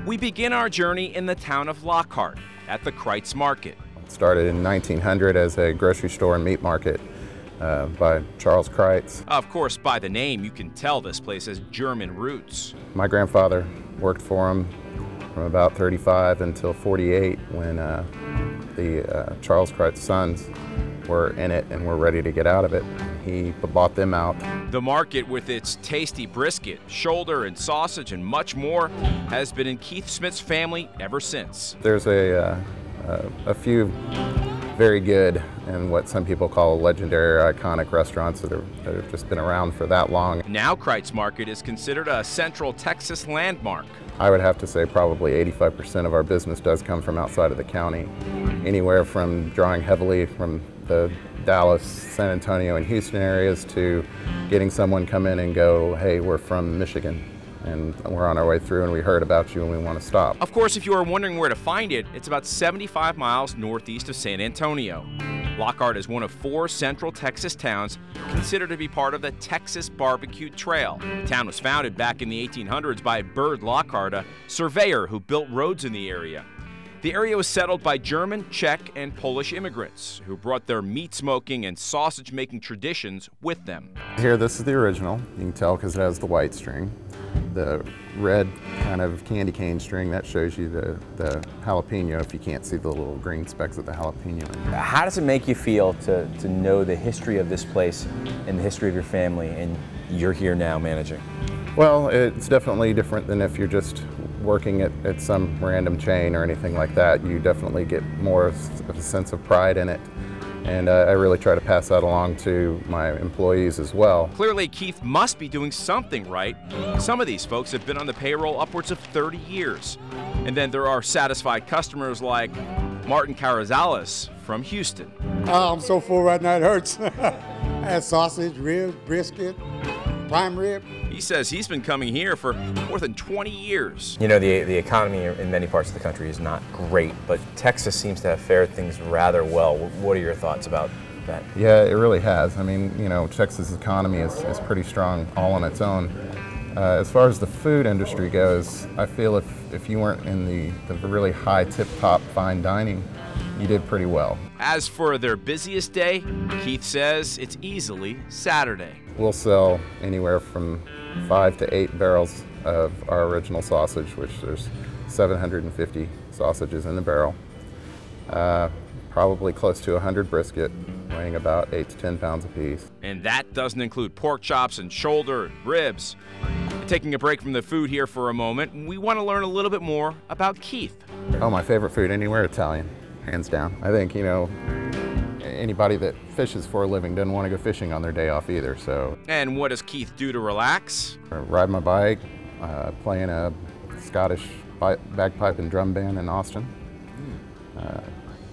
We begin our journey in the town of Lockhart at the Cruz Market. It started in 1900 as a grocery store and meat market by Charles Cruz. Of course, by the name, you can tell this place has German roots. My grandfather worked for him from about 35 until 48 when the Charles Cruz sons were in it and were ready to get out of it. He bought them out. The market, with its tasty brisket, shoulder and sausage and much more, has been in Keith Smith's family ever since. There's a few very good and what some people call legendary, iconic restaurants that have just been around for that long. Now Cruz Market is considered a Central Texas landmark. I would have to say probably 85% of our business does come from outside of the county, anywhere from drawing heavily from the Dallas, San Antonio, and Houston areas to getting someone come in and go, hey, we're from Michigan and we're on our way through and we heard about you and we want to stop. Of course, if you are wondering where to find it, it's about 75 miles northeast of San Antonio. Lockhart is one of 4 Central Texas towns considered to be part of the Texas Barbecue Trail. The town was founded back in the 1800s by Bird Lockhart, a surveyor who built roads in the area. The area was settled by German, Czech, and Polish immigrants who brought their meat smoking and sausage making traditions with them. Here, this is the original. You can tell because it has the white string. The red kind of candy cane string, that shows you the jalapeno if you can't see the little green specks of the jalapeno. How does it make you feel to know the history of this place and the history of your family, and you're here now managing? Well, it's definitely different than if you're just working at some random chain or anything like that. You definitely get more of a sense of pride in it. And I really try to pass that along to my employees as well. Clearly, Keith must be doing something right. Some of these folks have been on the payroll upwards of 30 years. And then there are satisfied customers like Martin Carrizales from Houston. Oh, I'm so full right now, it hurts. I had sausage, ribs, brisket, prime rib. He says he's been coming here for more than 20 years. You know, the economy in many parts of the country is not great, but Texas seems to have fared things rather well. What are your thoughts about that? Yeah, it really has. I mean, you know, Texas' economy is pretty strong all on its own. As far as the food industry goes, I feel if you weren't in the really high tip-top fine dining, you did pretty well. As for their busiest day, Keith says it's easily Saturday. We'll sell anywhere from 5 to 8 barrels of our original sausage, which there's 750 sausages in the barrel. Probably close to 100 brisket, weighing about 8 to 10 pounds apiece. And that doesn't include pork chops and shoulder and ribs. Taking a break from the food here for a moment, we want to learn a little bit more about Keith. Oh, my favorite food anywhere, Italian, hands down. I think, you know, anybody that fishes for a living doesn't want to go fishing on their day off either, so. And what does Keith do to relax? Ride my bike, play in a Scottish bagpipe and drum band in Austin,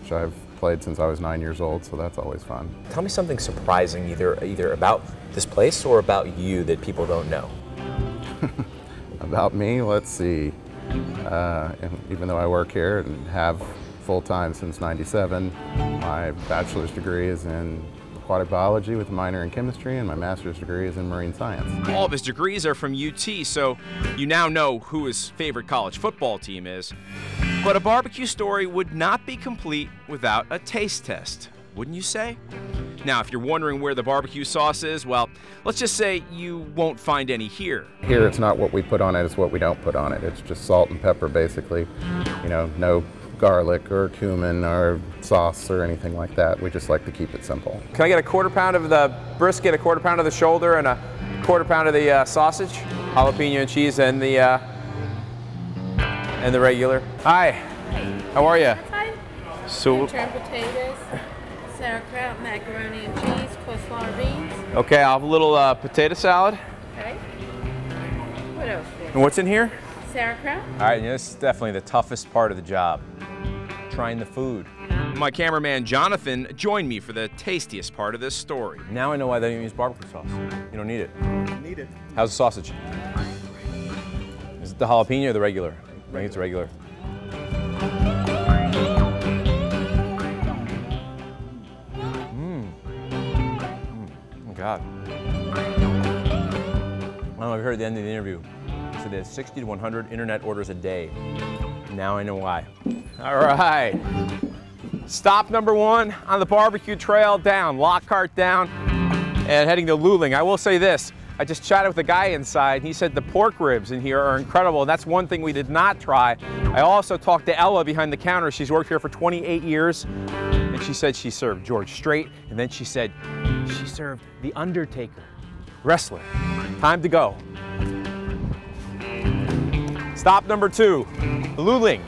which I've played since I was 9 years old, so that's always fun. Tell me something surprising either about this place or about you that people don't know. About me, let's see. Even though I work here and have full-time since '97, my bachelor's degree is in aquatic biology with a minor in chemistry, and my master's degree is in marine science. All of his degrees are from UT, so you now know who his favorite college football team is. But a barbecue story would not be complete without a taste test, wouldn't you say? Now, if you're wondering where the barbecue sauce is, well, let's just say you won't find any here. Here, it's not what we put on it, it's what we don't put on it. It's just salt and pepper, basically. You know, no garlic or cumin or sauce or anything like that. We just like to keep it simple. Can I get a quarter pound of the brisket, a quarter pound of the shoulder, and a quarter pound of the sausage, jalapeno and cheese, and the regular? Hi. Hi. How are you? Hi. So. Turned potatoes, sauerkraut, macaroni and cheese, coleslaw beans. Okay, I'll have a little potato salad. Okay. What else? And what's in here? Sauerkraut. All right, this is definitely the toughest part of the job. Trying the food. My cameraman Jonathan joined me for the tastiest part of this story. Now I know why they don't use barbecue sauce. You don't need it. Need it. How's the sausage? Is it the jalapeno or the regular? I think it's regular. Oh God. I don't know if you heard the end of the interview. Yes, it is. 60 to 100 internet orders a day. Now I know why. All right. Stop number 1 on the barbecue trail down, Lockhart down, and heading to Luling. I will say this, I just chatted with the guy inside, and he said the pork ribs in here are incredible, and that's one thing we did not try. I also talked to Ella behind the counter. She's worked here for 28 years, and she said she served George Strait, and then she said she served The Undertaker, wrestler. Time to go. Stop number 2, Luling.